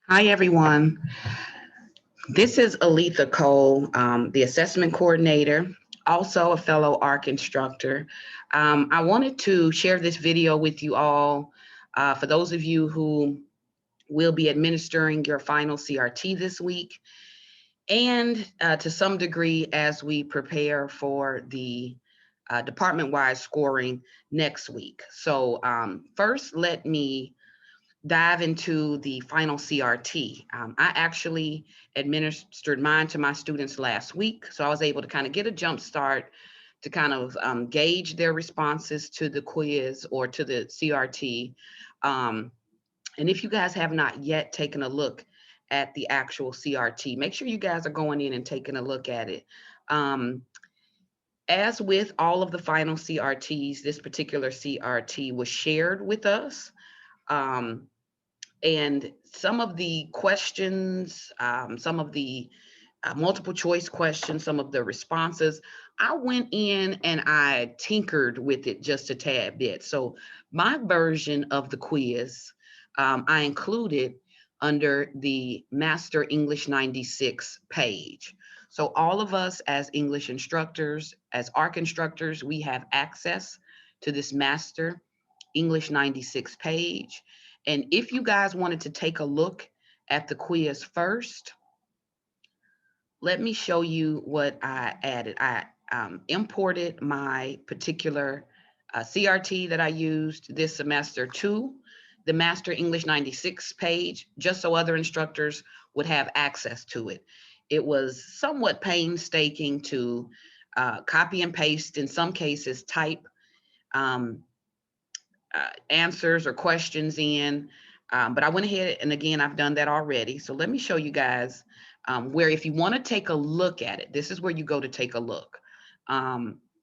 Hi, everyone. This is Aletha Cole, the assessment coordinator, also a fellow ARC instructor. I wanted to share this video with you all for those of you who will be administering your final CRT this week, and to some degree as we prepare for the department-wide scoring next week. So first, let me dive into the final CRT. I actually administered mine to my students last week, so I was able to kind of get a jump start to kind of gauge their responses to the quiz or to the CRT. And if you guys have not yet taken a look at the actual CRT, make sure you guys are going in and taking a look at it. As with all of the final CRTs, this particular CRT was shared with us. And some of the questions, some of the multiple choice questions, some of the responses, I went in and I tinkered with it just a tad bit. So my version of the quiz, I included under the Master English 96 page. So all of us as English instructors, as ARC instructors, we have access to this Master English 96 page. And if you guys wanted to take a look at the quiz first, let me show you what I added. I imported my particular CRT that I used this semester to the Master English 96 page, just so other instructors would have access to it. It was somewhat painstaking to copy and paste, in some cases, type um, answers or questions in. But I went ahead and again, I've done that already. So let me show you guys where if you want to take a look at it, this is where you go to take a look.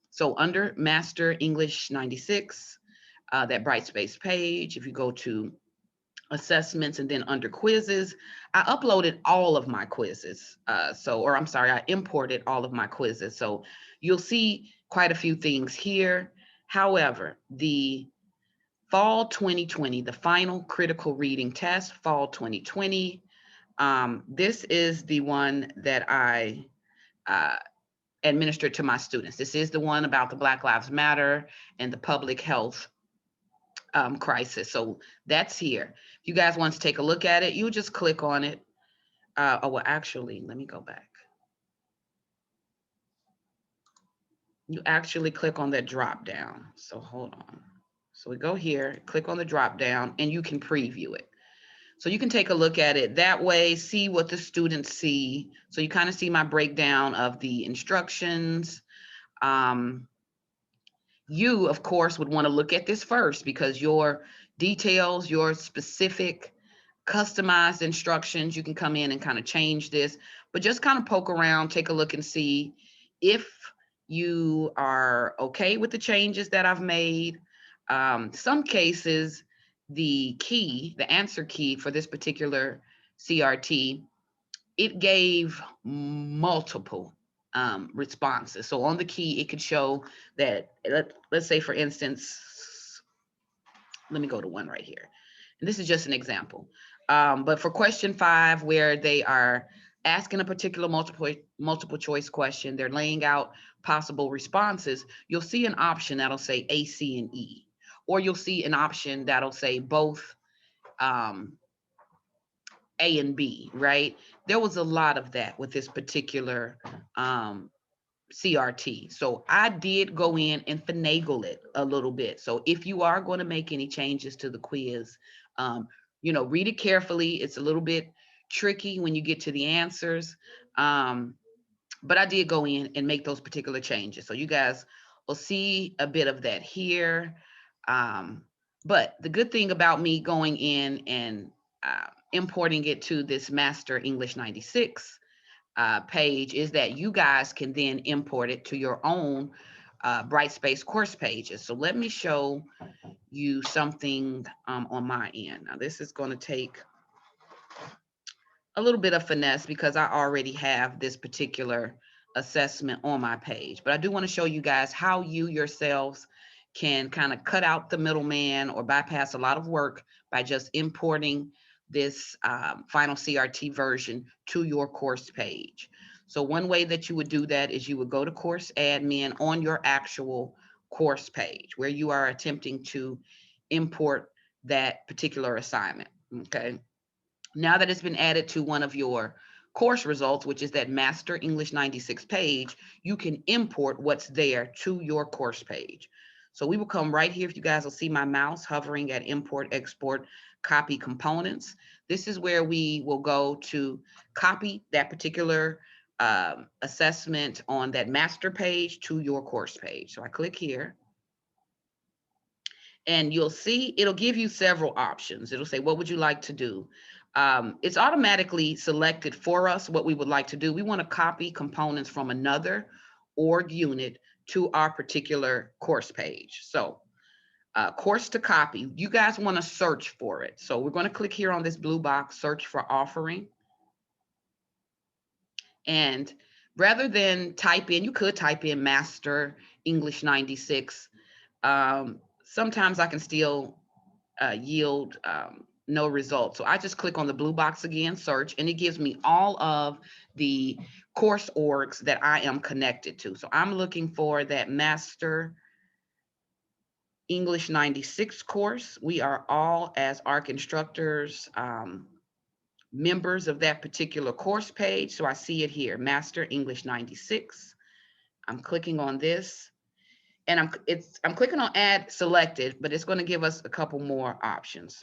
So under Master English 96, that bright space page, if you go to assessments and then under quizzes, I uploaded all of my quizzes. Or I'm sorry, I imported all of my quizzes. So you'll see quite a few things here. However, the Fall 2020, the final critical reading test, Fall 2020. This is the one that I uh, administered to my students. This is the one about the Black Lives Matter and the public health crisis. So that's here. If you guys want to take a look at it, you just click on it. Well, actually, let me go back. You actually click on that drop down. So hold on. So we go here, click on the drop down, and you can preview it. So you can take a look at it that way, see what the students see. So you kind of see my breakdown of the instructions. You, of course, would want to look at this first because your details, your specific customized instructions, you can come in and kind of change this, but just kind of poke around, take a look and see if you are okay with the changes that I've made. Some cases, the answer key for this particular CRT, it gave multiple responses. So on the key, it could show that, let's say, for instance, let me go to one right here. And this is just an example. But for question 5, where they are asking a particular multiple choice question, they're laying out possible responses, you'll see an option that'll say A, C, and E. Or you'll see an option that'll say both A and B, right? There was a lot of that with this particular CRT. So I did go in and finagle it a little bit. So if you are going to make any changes to the quiz, read it carefully. It's a little bit tricky when you get to the answers. But I did go in and make those particular changes. So you guys will see a bit of that here. But the good thing about me going in and importing it to this Master English 96 page is that you guys can then import it to your own Brightspace course pages. So let me show you something on my end. Now this is going to take a little bit of finesse because I already have this particular assessment on my page, but I do want to show you guys how you yourselves can kind of cut out the middleman or bypass a lot of work by just importing this Final CRT version to your course page. So one way that you would do that is you would go to course admin on your actual course page where you are attempting to import that particular assignment. Okay. Now that it's been added to one of your course results, which is that Master English 96 page, you can import what's there to your course page. So we will come right here. If you guys will see my mouse hovering at import, export, copy components. This is where we will go to copy that particular assessment on that master page to your course page. So I click here. And you'll see it'll give you several options. It'll say, what would you like to do? It's automatically selected for us what we would like to do. We want to copy components from another org unit to our particular course page. So course to copy, you guys want to search for it. So we're going to click here on this blue box, search for offering. And rather than type in, you could type in Master English 96. Sometimes I can still yield no results. So I just click on the blue box again, search, and it gives me all of the course orgs that I am connected to. So I'm looking for that Master English 96 course. We are all, as ARC instructors, members of that particular course page. So I see it here, Master English 96. I'm clicking on this. And I'm clicking on add selected, but it's going to give us a couple more options.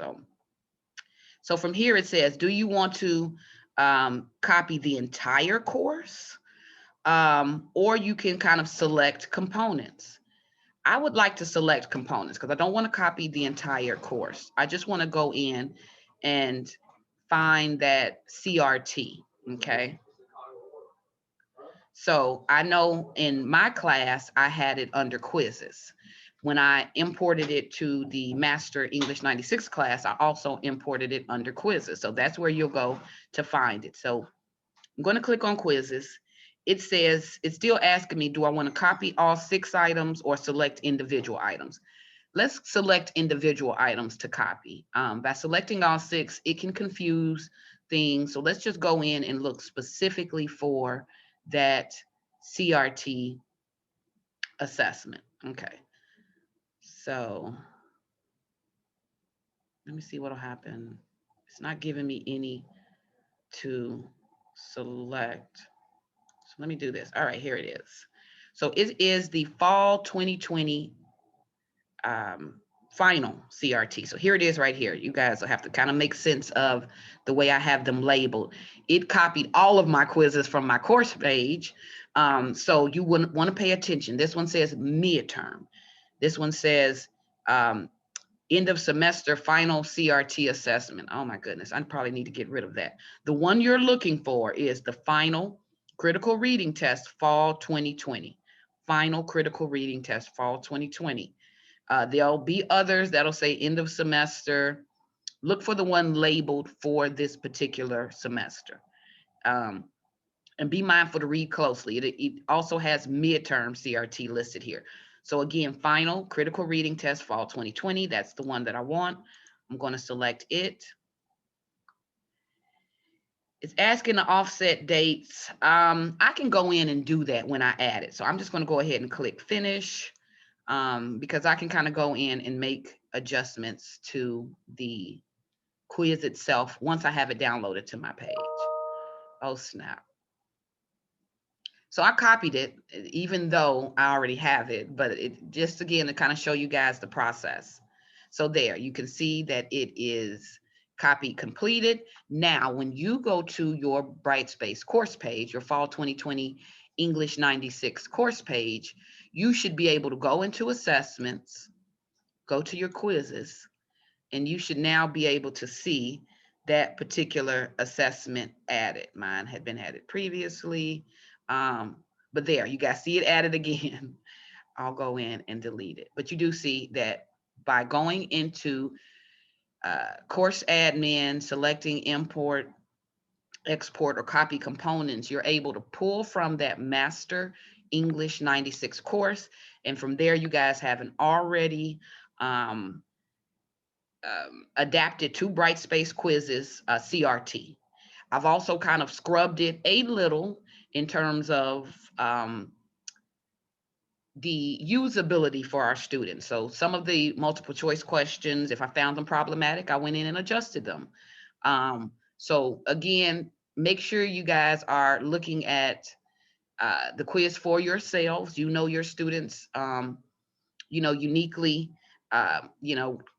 So from here it says, do you want to copy the entire course? Or you can kind of select components. I would like to select components because I don't want to copy the entire course. I just want to go in and find that CRT, okay? So I know in my class, I had it under quizzes. When I imported it to the Master English 96 class, I also imported it under quizzes. So that's where you'll go to find it. So I'm going to click on quizzes. It says, it's still asking me, do I want to copy all 6 items or select individual items? Let's select individual items to copy. By selecting all 6, it can confuse things. So let's just go in and look specifically for that CRT assessment. Okay. So let me see what'll happen. It's not giving me any to select. So let me do this. All right, here it is. So it is the fall 2020 final CRT. So here it is right here. You guys will have to kind of make sense of the way I have them labeled. It copied all of my quizzes from my course page. So you wouldn't want to pay attention. This one says midterm. This one says end of semester final CRT assessment. Oh my goodness, I probably need to get rid of that. The one you're looking for is the final critical reading test fall 2020. Final critical reading test fall 2020. There'll be others that'll say end of semester. Look for the one labeled for this particular semester. And be mindful to read closely. It also has midterm CRT listed here. So again, final critical reading test fall 2020. That's the one that I want. I'm going to select it. It's asking the offset dates. I can go in and do that when I add it. So I'm just going to go ahead and click finish. Because I can kind of go in and make adjustments to the quiz itself once I have it downloaded to my page. Oh, snap. So I copied it, even though I already have it, but it just, again, to kind of show you guys the process. So there, you can see that it is copy completed. Now, when you go to your Brightspace course page, your fall 2020 English 96 course page, you should be able to go into assessments, go to your quizzes, and you should now be able to see that particular assessment added. Mine had been added previously, but there, you guys see it added again. I'll go in and delete it. But you do see that by going into course admin, selecting import, export, or copy components, you're able to pull from that Master English 96 course. And from there, you guys have an already adapted 2 Brightspace quizzes, CRT. I've also kind of scrubbed it a little in terms of the usability for our students. So some of the multiple choice questions, if I found them problematic, I went in and adjusted them. So again, make sure you guys are looking at the quiz for yourselves. You know your students, uniquely,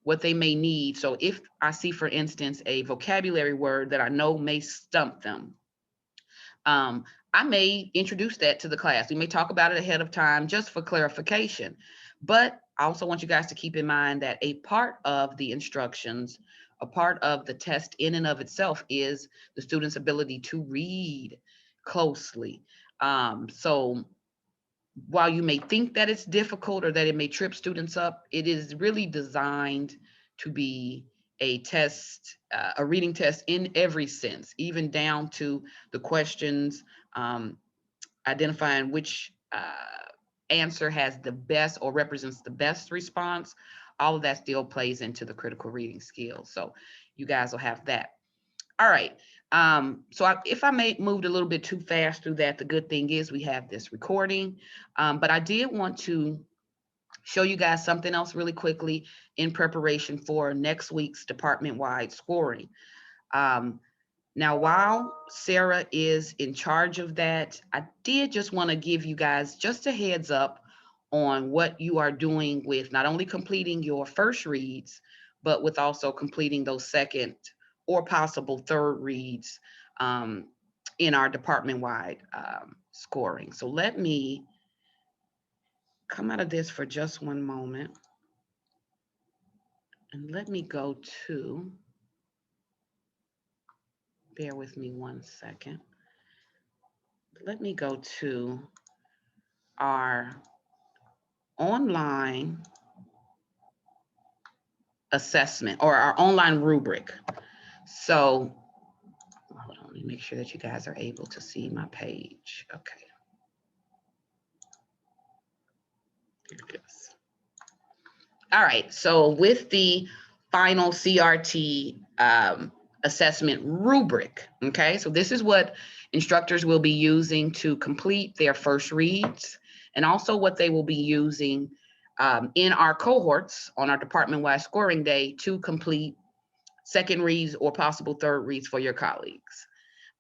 what they may need. So if I see, for instance, a vocabulary word that I know may stump them, um, I may introduce that to the class. We may talk about it ahead of time just for clarification. But I also want you guys to keep in mind that a part of the instructions, a part of the test in and of itself, is the student's ability to read closely. So while you may think that it's difficult or that it may trip students up, it is really designed to be a test, a reading test in every sense, even down to the questions, um, identifying which answer has the best or represents the best response. All of that still plays into the critical reading skills. So you guys will have that. All right. If I may moved a little bit too fast through that, the good thing is we have this recording. But I did want to show you guys something else really quickly in preparation for next week's department-wide scoring. Um, Now, while Sarah is in charge of that, I did just want to give you guys just a heads up on what you are doing with not only completing your first reads, but with also completing those second or possible third reads, in our department-wide scoring. So let me come out of this for just one moment, and let me go to, bear with me one second. Let me go to our online assessment, or our online rubric. So hold on, let me make sure that you guys are able to see my page. Okay. Here it is. All right. So with the final CRT assessment rubric, okay, so this is what instructors will be using to complete their first reads, and also what they will be using in our cohorts on our department-wide scoring day to complete second reads or possible third reads for your colleagues.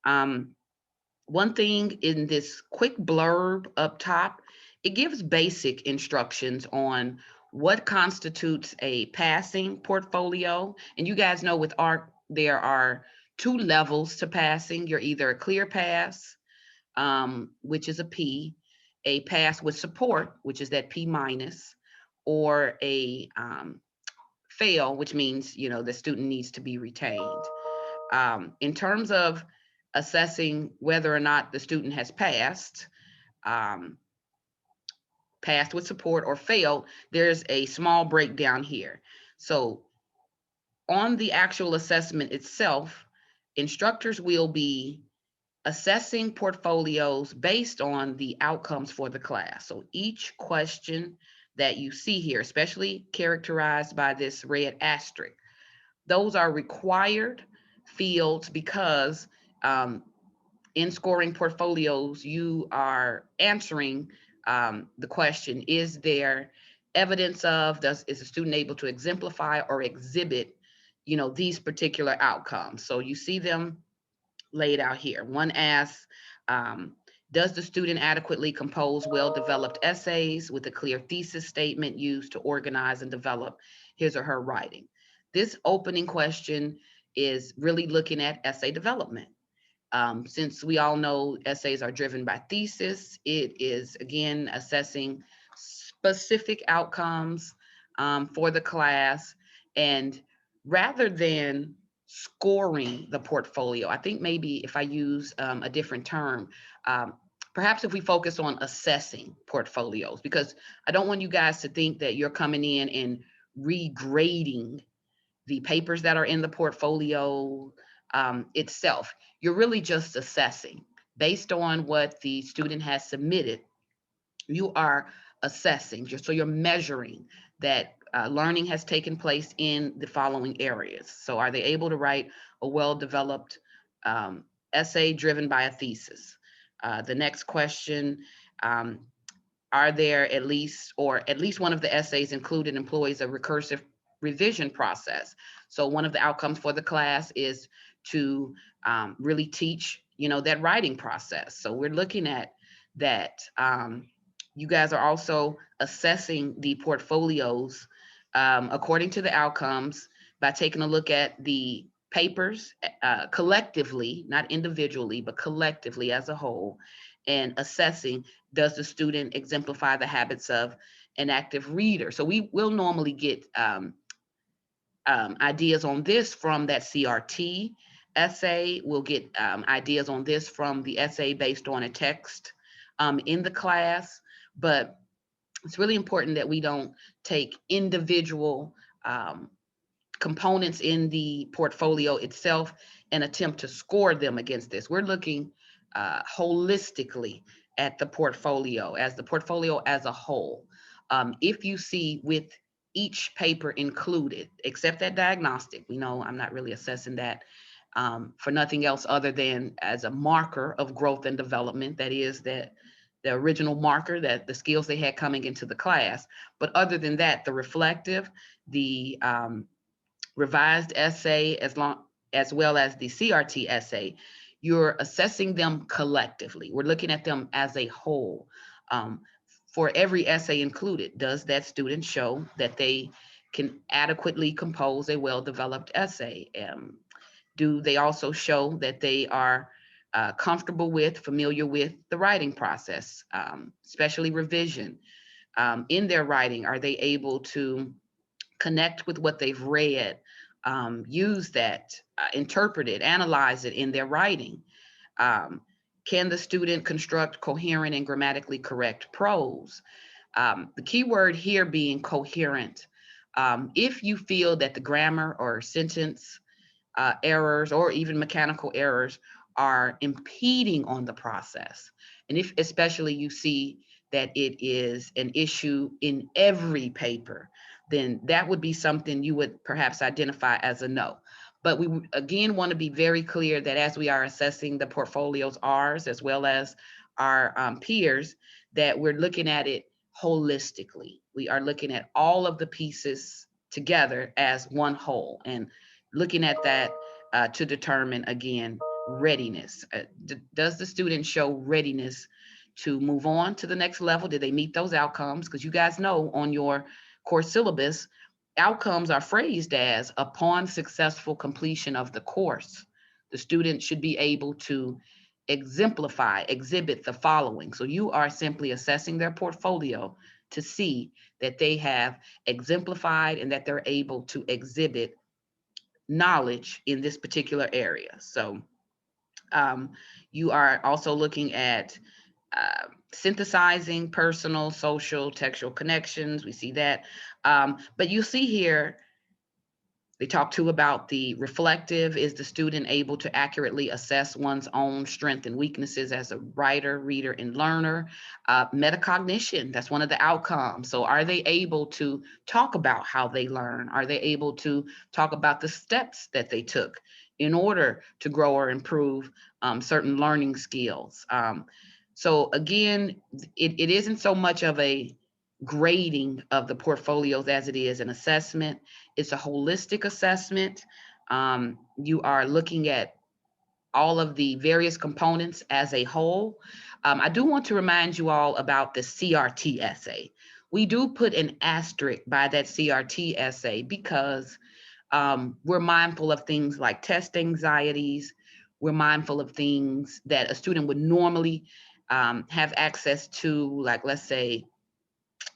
One thing in this quick blurb up top, it gives basic instructions on what constitutes a passing portfolio. And you guys know with art, there are 2 levels to passing. You're either a clear pass, which is a P, a pass with support, which is that P minus, or a fail, which means, the student needs to be retained. In terms of assessing whether or not the student has passed, um, passed with support or failed, there's a small breakdown here. So on the actual assessment itself, instructors will be assessing portfolios based on the outcomes for the class. So each question that you see here, especially characterized by this red asterisk, those are required fields because in scoring portfolios, you are answering the question, is there evidence of, is a student able to exemplify or exhibit, these particular outcomes? So you see them laid out here. One asks, does the student adequately compose well-developed essays with a clear thesis statement used to organize and develop his or her writing? This opening question is really looking at essay development. Since we all know essays are driven by thesis, it is again assessing specific outcomes for the class. And rather than scoring the portfolio, I think maybe if I use a different term, perhaps if we focus on assessing portfolios, because I don't want you guys to think that you're coming in and regrading the papers that are in the portfolio itself. You're really just assessing based on what the student has submitted. You are assessing, so you're measuring that learning has taken place in the following areas. So are they able to write a well-developed essay driven by a thesis? The next question, um, are there at least, or at least one of the essays included employs a recursive revision process? So one of the outcomes for the class is to really teach, that writing process. So we're looking at that. You guys are also assessing the portfolios according to the outcomes by taking a look at the papers collectively, not individually, but collectively as a whole, and assessing, does the student exemplify the habits of an active reader? So we will normally get ideas on this from that CRT essay. We'll get ideas on this from the essay based on a text in the class. But it's really important that we don't take individual components in the portfolio itself and attempt to score them against this. We're looking holistically at the portfolio as a whole. If you see with each paper included, except that diagnostic, we know I'm not really assessing that for nothing else other than as a marker of growth and development. That is that the original marker, that the skills they had coming into the class. But other than that, the reflective, the revised essay, as well as the CRT essay, you're assessing them collectively. We're looking at them as a whole. For every essay included, does that student show that they can adequately compose a well-developed essay? Do they also show that they are comfortable with, familiar with the writing process, especially revision? In their writing, are they able to connect with what they've read, use that, interpret it, analyze it in their writing? Can the student construct coherent and grammatically correct prose? The key word here being coherent. If you feel that the grammar or sentence errors or even mechanical errors are impeding on the process, and if especially you see that it is an issue in every paper, then that would be something you would perhaps identify as a no. But we again want to be very clear that as we are assessing the portfolios, ours as well as our peers, that we're looking at it holistically. We are looking at all of the pieces together as one whole and looking at that to determine, again, readiness. Does the student show readiness to move on to the next level? Did they meet those outcomes? Because you guys know on your course syllabus, outcomes are phrased as upon successful completion of the course. The student should be able to exhibit the following. So you are simply assessing their portfolio to see that they have exemplified and that they're able to exhibit knowledge in this particular area. So you are also looking at synthesizing personal, social, textual connections. We see that. But you see here, they talk too about the reflective. Is the student able to accurately assess one's own strengths and weaknesses as a writer, reader, and learner? Metacognition, that's one of the outcomes. So are they able to talk about how they learn? Are they able to talk about the steps that they took in order to grow or improve certain learning skills? So again, it isn't so much of a grading of the portfolios as it is an assessment. It's a holistic assessment. You are looking at all of the various components as a whole. I do want to remind you all about the CRT essay. We do put an asterisk by that CRT essay because we're mindful of things like test anxieties. We're mindful of things that a student would normally have access to, like, let's say,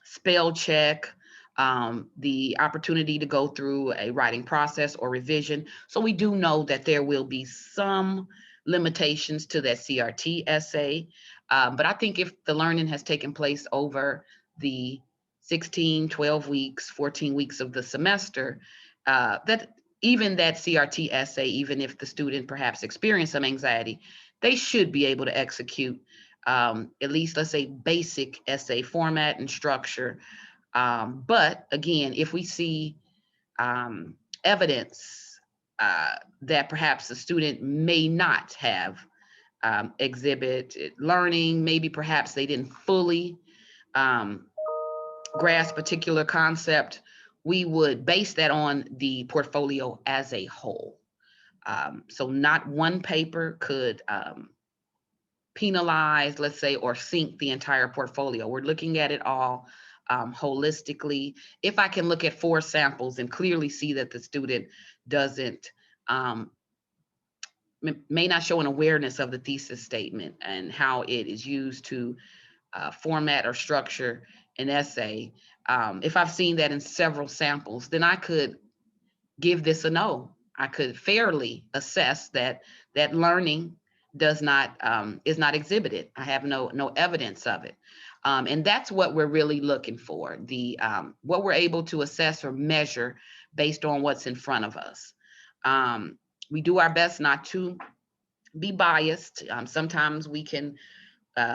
spell check, the opportunity to go through a writing process or revision. So we do know that there will be some limitations to that CRT essay. But I think if the learning has taken place over the 16, 12 weeks, 14 weeks of the semester, that even that CRT essay, even if the student perhaps experienced some anxiety, they should be able to execute at least, let's say, basic essay format and structure But again, if we see evidence that perhaps the student may not have exhibit learning, maybe perhaps they didn't fully um, grasp a particular concept, we would base that on the portfolio as a whole. So not one paper could penalize, let's say, or sink the entire portfolio. We're looking at it all holistically. If I can look at 4 samples and clearly see that the student doesn't, um, may not show an awareness of the thesis statement and how it is used to format or structure an essay, if I've seen that in several samples, then I could give this a no. I could fairly assess that that learning does not is not exhibited. I have no evidence of it, and that's what we're really looking for. The what we're able to assess or measure based on what's in front of us. We do our best not to be biased. Sometimes we can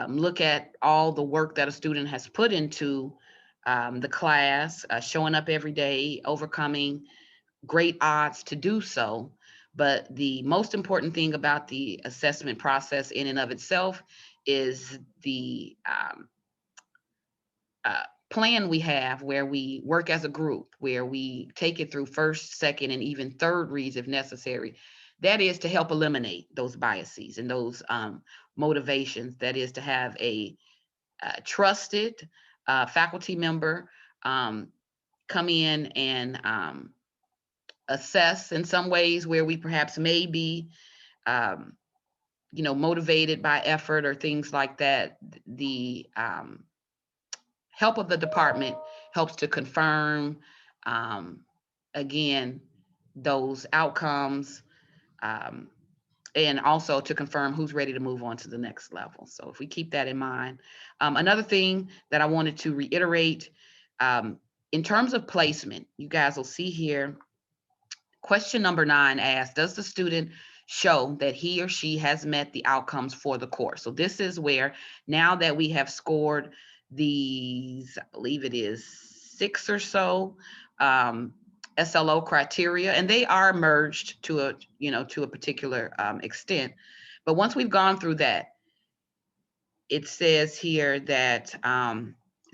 look at all the work that a student has put into the class, showing up every day, overcoming great odds to do so. But the most important thing about the assessment process in and of itself is the plan we have where we work as a group, where we take it through first, second, and even third reads if necessary. That is to help eliminate those biases and those motivations. That is to have a trusted faculty member come in and assess in some ways where we perhaps may be, um, motivated by effort or things like that. The help of the department helps to confirm, um, again, those outcomes, um, and also to confirm who's ready to move on to the next level. So if we keep that in mind. Another thing that I wanted to reiterate, um, in terms of placement, you guys will see here, question number 9 asks, does the student show that he or she has met the outcomes for the course? So this is where, now that we have scored these, I believe it is 6 or so SLO criteria, and they are merged to a particular extent. But once we've gone through that, it says here that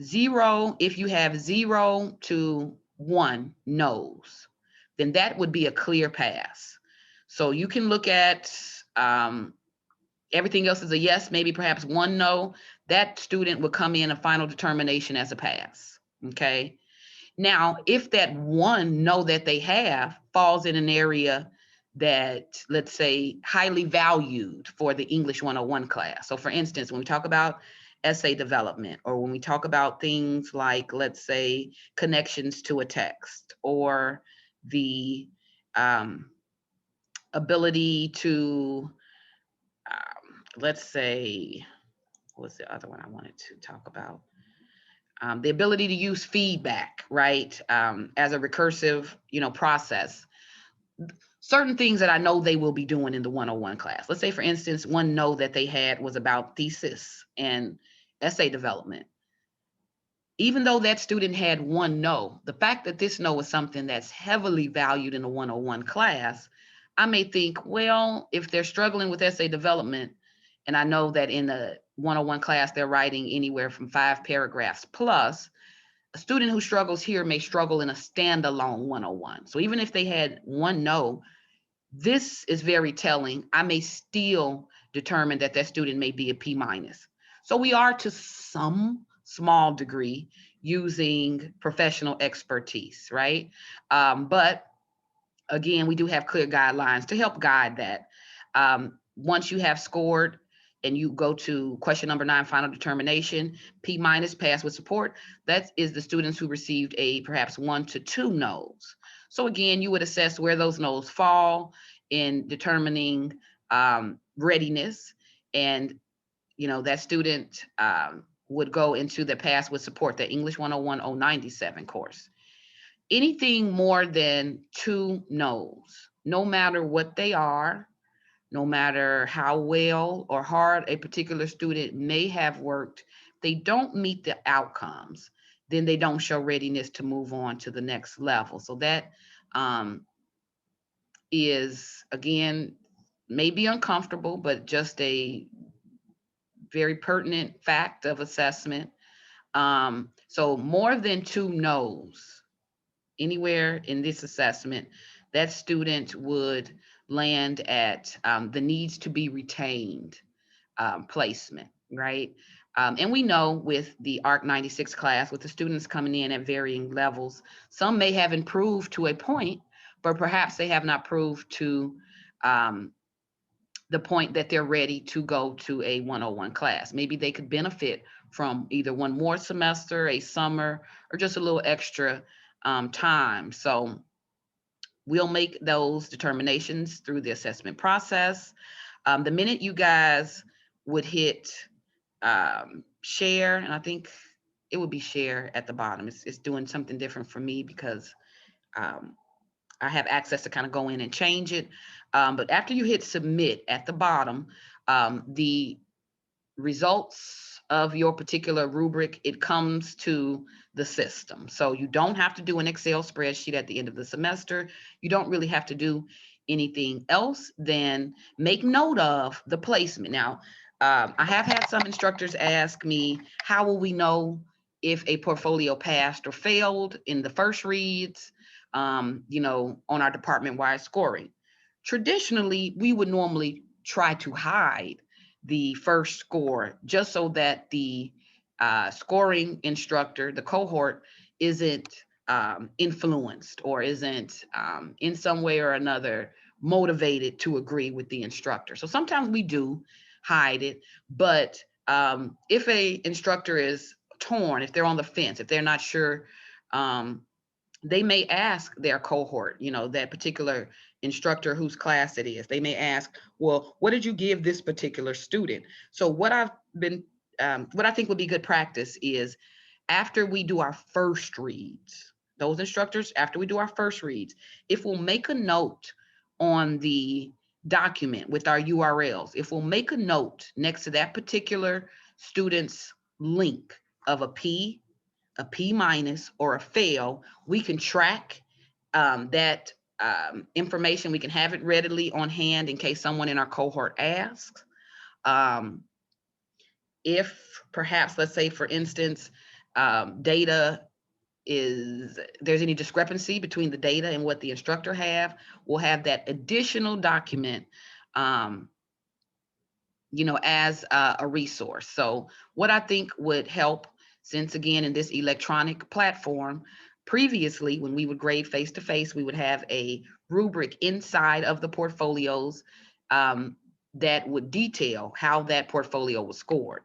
0, if you have 0 to 1 no's, then that would be a clear pass. So you can look at everything else is a yes, maybe perhaps 1 no. That student would come in a final determination as a pass. Okay. Now, if that 1 no that they have falls in an area that, let's say, highly valued for the English 101 class. So for instance, when we talk about essay development, or when we talk about things like, let's say, connections to a text, or the ability to, let's say, what's the other one I wanted to talk about? The ability to use feedback, right, as a recursive, process. Certain things that I know they will be doing in the 101 class. Let's say, for instance, 1 no that they had was about thesis and essay development. Even though that student had 1 no, the fact that this no was something that's heavily valued in the 101 class, I may think, well, if they're struggling with essay development, and I know that in the 101 class, they're writing anywhere from 5 paragraphs plus, a student who struggles here may struggle in a standalone 101. So even if they had 1 no, this is very telling. I may still determine that that student may be a P minus. So we are, to some small degree, using professional expertise, right? But again, we do have clear guidelines to help guide that. Once you have scored and you go to question number 9, final determination, P minus, pass with support, that is the students who received a perhaps 1 to 2 no's. So again, you would assess where those no's fall in determining readiness, and that student would go into the pass with support, the English 101 097 course. Anything more than 2 no's, no matter what they are, no matter how well or hard a particular student may have worked, they don't meet the outcomes. then they don't show readiness to move on to the next level. So that is, again, maybe uncomfortable, but just a very pertinent fact of assessment. So more than two no's anywhere in this assessment, that student would land at the needs to be retained placement, right? And we know with the ARC 96 class, with the students coming in at varying levels, some may have improved to a point, but perhaps they have not proved to um, the point that they're ready to go to a 101 class. Maybe they could benefit from either one more semester, a summer, or just a little extra time. So we'll make those determinations through the assessment process. The minute you guys would hit share, and I think it would be share at the bottom. It's doing something different for me because um, I have access to kind of go in and change it. But after you hit submit at the bottom, the results of your particular rubric, it comes to the system. So you don't have to do an Excel spreadsheet at the end of the semester. You don't really have to do anything else than make note of the placement. Now, I have had some instructors ask me, how will we know if a portfolio passed or failed in the first reads, on our department-wide scoring? Traditionally, we would normally try to hide the first score just so that the scoring instructor, the cohort, isn't influenced or isn't in some way or another motivated to agree with the instructor. So sometimes we do hide it, but if a instructor is torn, if they're on the fence, if they're not sure, they may ask their cohort, that particular instructor whose class it is. They may ask, well, what did you give this particular student? So what I think would be good practice is after we do our first reads, those instructors, after we do our first reads, if we'll make a note on the document with our URLs, if we'll make a note next to that particular student's link of a P minus, or a fail, we can track that information. We can have it readily on hand in case someone in our cohort asks. Um, if perhaps, let's say, for instance, there's any discrepancy between the data and what the instructor we'll have that additional document as a resource. So what I think would help, since again, in this electronic platform, previously when we would grade face-to-face, we would have a rubric inside of the portfolios that would detail how that portfolio was scored.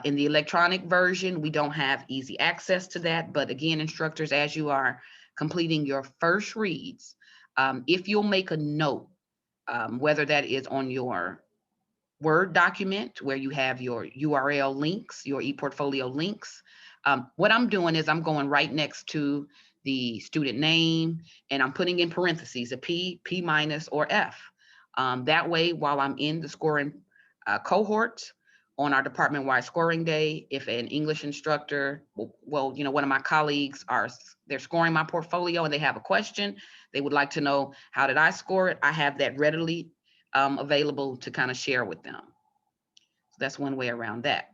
In the electronic version, we don't have easy access to that. But again, instructors, as you are completing your first reads, if you'll make a note, whether that is on your Word document where you have your URL links, your ePortfolio links. What I'm doing is I'm going right next to the student name and I'm putting in parentheses a P, P minus, or F. That way, while I'm in the scoring cohort on our department-wide scoring day, if an English instructor, one of my colleagues they're scoring my portfolio and they have a question, they would like to know, how did I score it? I have that readily available to kind of share with them. So that's one way around that.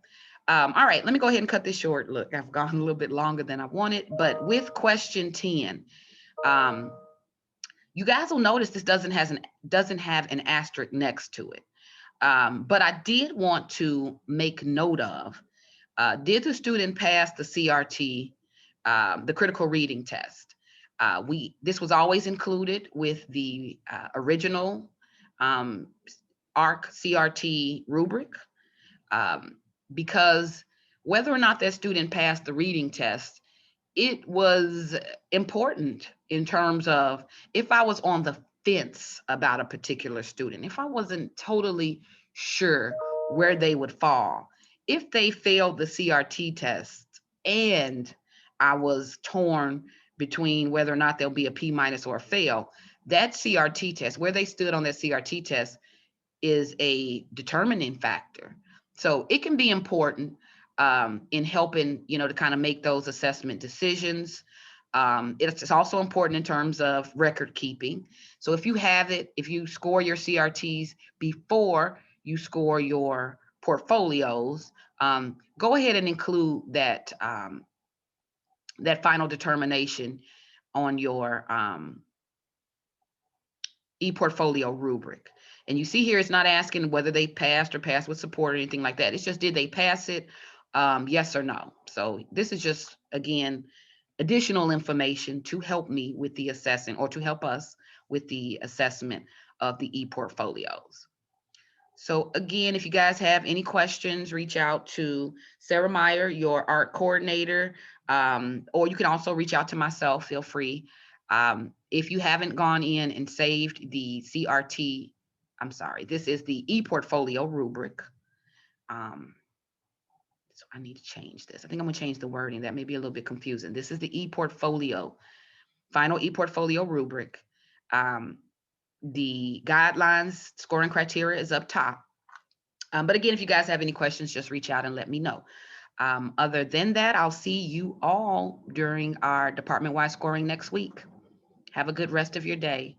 All right, let me go ahead and cut this short. Look, I've gone a little bit longer than I wanted, but with question 10, you guys will notice this doesn't have an asterisk next to it. But I did want to make note of, did the student pass the CRT, the critical reading test? This was always included with the original ARC CRT rubric, because whether or not that student passed the reading test, it was important in terms of if I was on the fence about a particular student, if I wasn't totally sure where they would fall, if they failed the CRT test and I was torn between whether or not there'll be a P minus or a fail, that CRT test, where they stood on that CRT test, is a determining factor. So it can be important. in helping, to kind of make those assessment decisions. It's also important in terms of record keeping. So if you score your CRTs before you score your portfolios, go ahead and include that final determination on your eportfolio rubric. And you see here, it's not asking whether they passed or passed with support or anything like that. It's just, did they pass it? Yes or no. So this is just, again, additional information to help me with the assessing, or to help us with the assessment of the eportfolios. So again, if you guys have any questions, reach out to Sarah Meyer, your art coordinator, or you can also reach out to myself, feel free. If you haven't gone in and saved the CRT, I'm sorry, this is the ePortfolio rubric. So I need to change this. I think I'm gonna change the wording. That may be a little bit confusing. This is the ePortfolio, final ePortfolio rubric. The guidelines, scoring criteria is up top. But again, if you guys have any questions, just reach out and let me know. Other than that, I'll see you all during our department-wide scoring next week. Have a good rest of your day.